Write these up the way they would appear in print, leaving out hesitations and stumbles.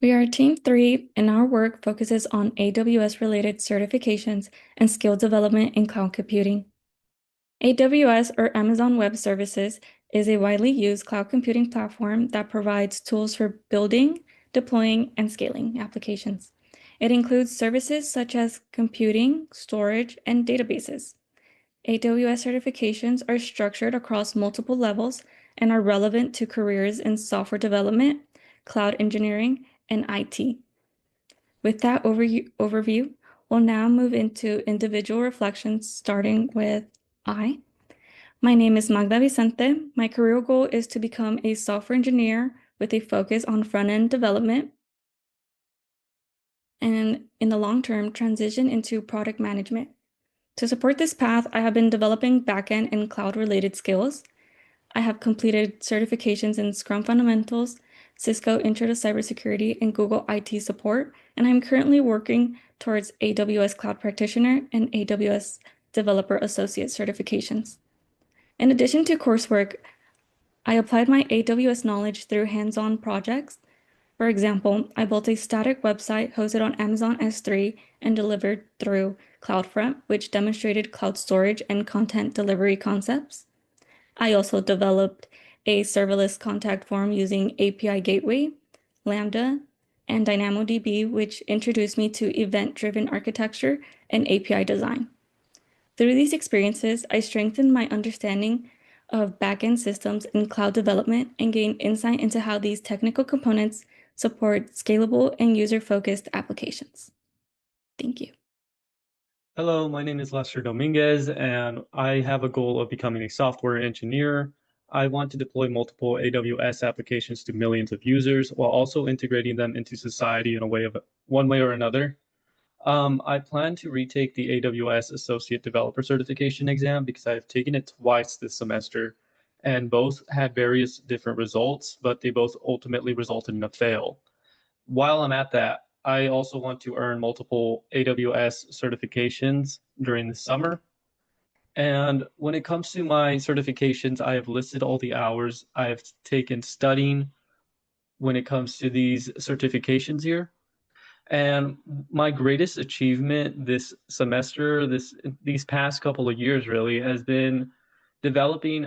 We are Team 3, and our work focuses on AWS-related certifications and skill development in cloud computing. AWS, or Amazon Web Services, is a widely used cloud computing platform that provides tools for building, deploying, and scaling applications. It includes services such as computing, storage, and databases. AWS certifications are structured across multiple levels and are relevant to careers in software development, cloud engineering, and IT. With that overview, we'll now move into individual reflections, starting with I. My name is Magda Vicente. My career goal is to become a software engineer with a focus on front-end development and, in the long term, transition into product management. To support this path, I have been developing back-end and cloud-related skills. I have completed certifications in Scrum Fundamentals, Cisco Intro to Cybersecurity, and Google IT Support, and I'm currently working towards AWS Cloud Practitioner and AWS Developer Associate certifications. In addition to coursework, I applied my AWS knowledge through hands-on projects. For example, I built a static website hosted on Amazon S3 and delivered through CloudFront, which demonstrated cloud storage and content delivery concepts. I also developed a serverless contact form using API Gateway, Lambda, and DynamoDB, which introduced me to event-driven architecture and API design. Through these experiences, I strengthened my understanding of backend systems and cloud development and gained insight into how these technical components support scalable and user-focused applications. Thank you. Hello, my name is Lester Dominguez, and I have a goal of becoming a software engineer. I want to deploy multiple AWS applications to millions of users while also integrating them into society in one way or another. I plan to retake the AWS Associate Developer Certification exam because I've taken it twice this semester, and both had various different results, but they both ultimately resulted in a fail. While I'm at that, I also want to earn multiple AWS certifications during the summer. And when it comes to my certifications, I have listed all the hours I have taken studying when it comes to these certifications here. And my greatest achievement this semester, these past couple of years really, has been developing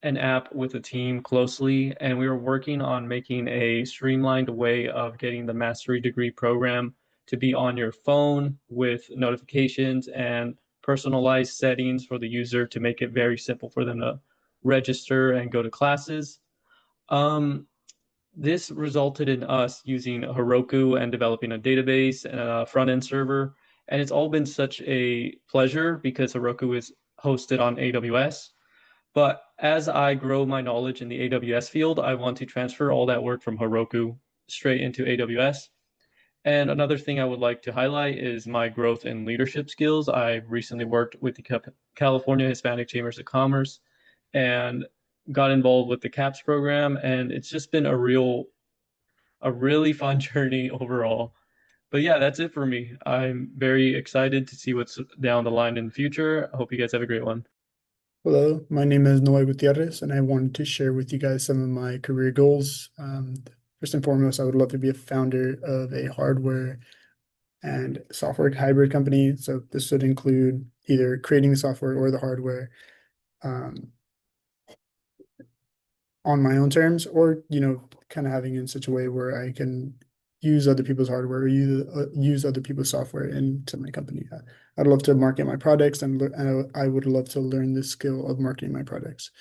an app with a team closely, and we were working on making a streamlined way of getting the mastery degree program to be on your phone with notifications and personalized settings for the user to make it very simple for them to register and go to classes. Um, this resulted in us using Heroku and developing a database and a front-end server. And it's all been such a pleasure because Heroku is hosted on AWS. But as I grow my knowledge in the AWS field, I want to transfer all that work from Heroku straight into AWS. And another thing I would like to highlight is my growth in leadership skills. I recently worked with the California Hispanic Chambers of Commerce and got involved with the CAPS program, and it's just been a really fun journey overall. But yeah, that's it for me. I'm very excited to see what's down the line in the future. I hope you guys have a great one. Hello, my name is Noé Gutierrez, and I wanted to share with you guys some of my career goals. First and foremost, I would love to be a founder of a hardware and software hybrid company. So this would include either creating the software or the hardware um, on my own terms, or kind of having it in such a way where I can use other people's hardware or use other people's software into my company. I'd love to market my products, and I would love to learn the skill of marketing my products.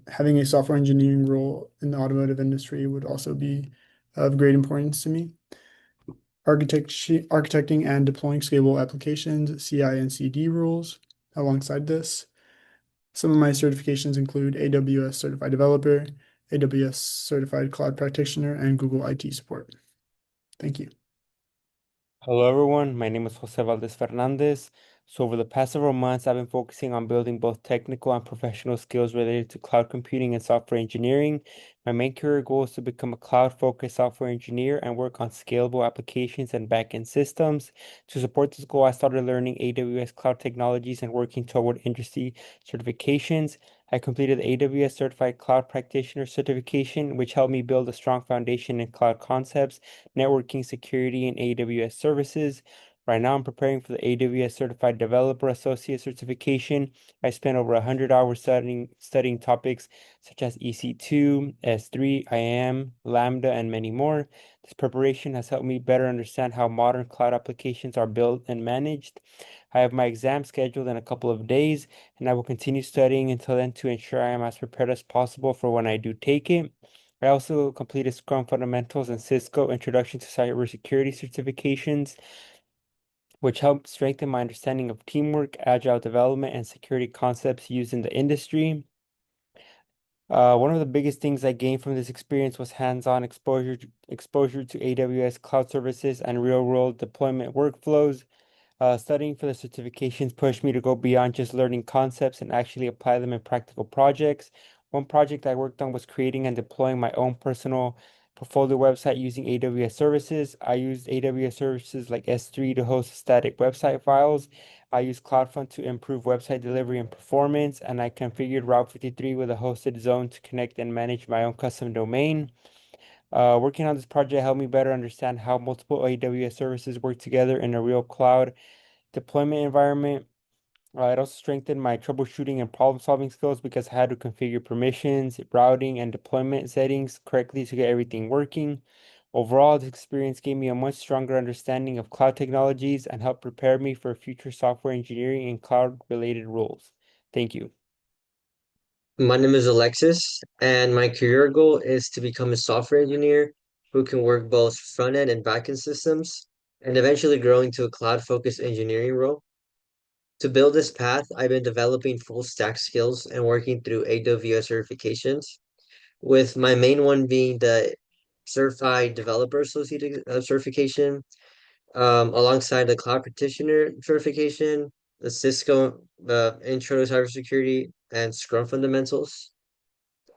Having a software engineering role in the automotive industry would also be of great importance to me. Architecting and deploying scalable applications, CI and CD rules alongside this. Some of my certifications include AWS Certified Developer, AWS Certified Cloud Practitioner, and Google IT Support. Thank you. Hello, everyone. My name is Jose Valdez Fernandez. So, over the past several months, I've been focusing on building both technical and professional skills related to cloud computing and software engineering. My main career goal is to become a cloud-focused software engineer and work on scalable applications and backend systems. To support this goal, I started learning AWS cloud technologies and working toward industry certifications. I completed the AWS Certified Cloud Practitioner certification, which helped me build a strong foundation in cloud concepts, networking, security, and AWS services. Right now, I'm preparing for the AWS Certified Developer Associate certification. I spent over 100 hours studying topics such as EC2, S3, IAM, Lambda, and many more. This preparation has helped me better understand how modern cloud applications are built and managed. I have my exam scheduled in a couple of days, and I will continue studying until then to ensure I am as prepared as possible for when I do take it. I also completed Scrum Fundamentals and Cisco Introduction to Cybersecurity certifications, which help strengthen my understanding of teamwork, agile development, and security concepts used in the industry. One of the biggest things I gained from this experience was hands-on exposure to AWS cloud services and real-world deployment workflows. Studying for the certifications pushed me to go beyond just learning concepts and actually apply them in practical projects. One project I worked on was creating and deploying my own personal portfolio website using AWS services. I used AWS services like S3 to host static website files. I used CloudFront to improve website delivery and performance, and I configured Route 53 with a hosted zone to connect and manage my own custom domain. Working on this project helped me better understand how multiple AWS services work together in a real cloud deployment environment. It also strengthened my troubleshooting and problem-solving skills because I had to configure permissions, routing, and deployment settings correctly to get everything working. Overall, this experience gave me a much stronger understanding of cloud technologies and helped prepare me for future software engineering and cloud-related roles. Thank you. My name is Alexis, and my career goal is to become a software engineer who can work both front-end and back-end systems, and eventually grow into a cloud-focused engineering role. To build this path, I've been developing full stack skills and working through AWS certifications, with my main one being the Certified Developer Associate certification, alongside the Cloud Practitioner certification, the Cisco Intro to Cybersecurity, and Scrum Fundamentals.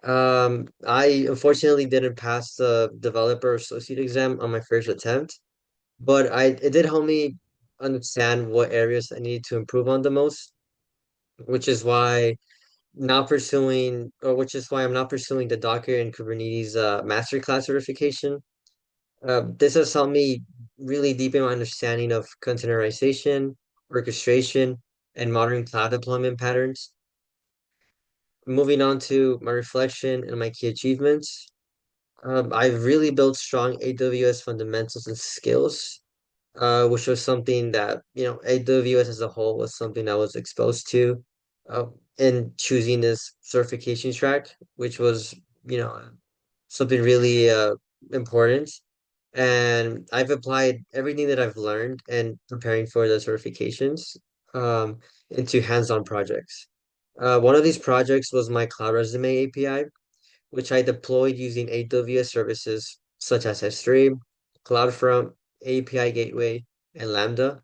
I unfortunately didn't pass the developer associate exam on my first attempt, but it did help me understand what areas I need to improve on the most, which is why which is why I'm not pursuing the Docker and Kubernetes masterclass certification. This has helped me really deepen my understanding of containerization, orchestration, and modern cloud deployment patterns. Moving on to my reflection and my key achievements. I've really built strong AWS fundamentals and skills, which was something that, AWS as a whole was something I was exposed to uh, in choosing this certification track, which was, something really important. And I've applied everything that I've learned and preparing for the certifications um, into hands-on projects. One of these projects was my Cloud Resume API, which I deployed using AWS services such as S3, CloudFront, API Gateway, and Lambda.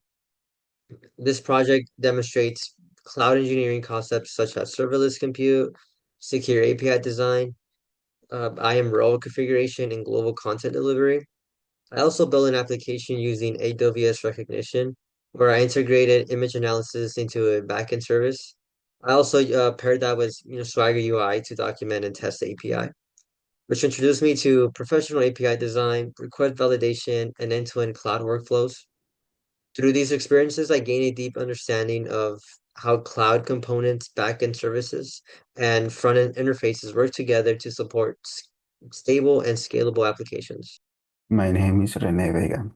This project demonstrates cloud engineering concepts such as serverless compute, secure API design, IAM role configuration, and global content delivery. I also built an application using AWS Recognition, where I integrated image analysis into a backend service. I also paired that with Swagger UI to document and test the API, which introduced me to professional API design, request validation, and end-to-end cloud workflows. Through these experiences, I gained a deep understanding of how cloud components, backend services, and front-end interfaces work together to support stable and scalable applications. My name is Rene Vega.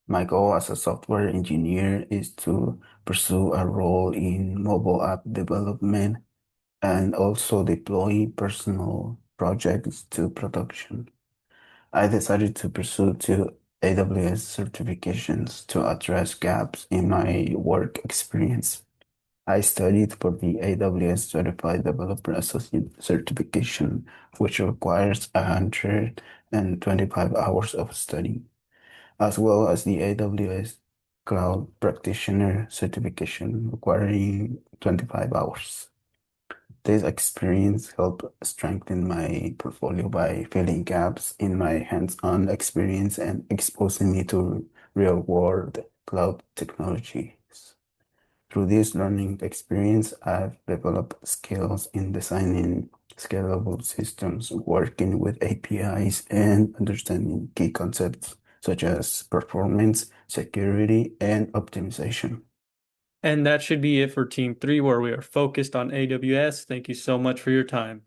My goal as a software engineer is to pursue a role in mobile app development and also deploy personal projects to production. I decided to pursue two AWS certifications to address gaps in my work experience. I studied for the AWS Certified Developer Associate certification, which requires 125 hours of study, as well as the AWS Cloud Practitioner certification, requiring 25 hours. This experience helped strengthen my portfolio by filling gaps in my hands-on experience and exposing me to real-world cloud technologies. Through this learning experience, I've developed skills in designing scalable systems, working with APIs, and understanding key concepts such as performance, security, and optimization. And that should be it for Team 3, where we are focused on AWS. Thank you so much for your time.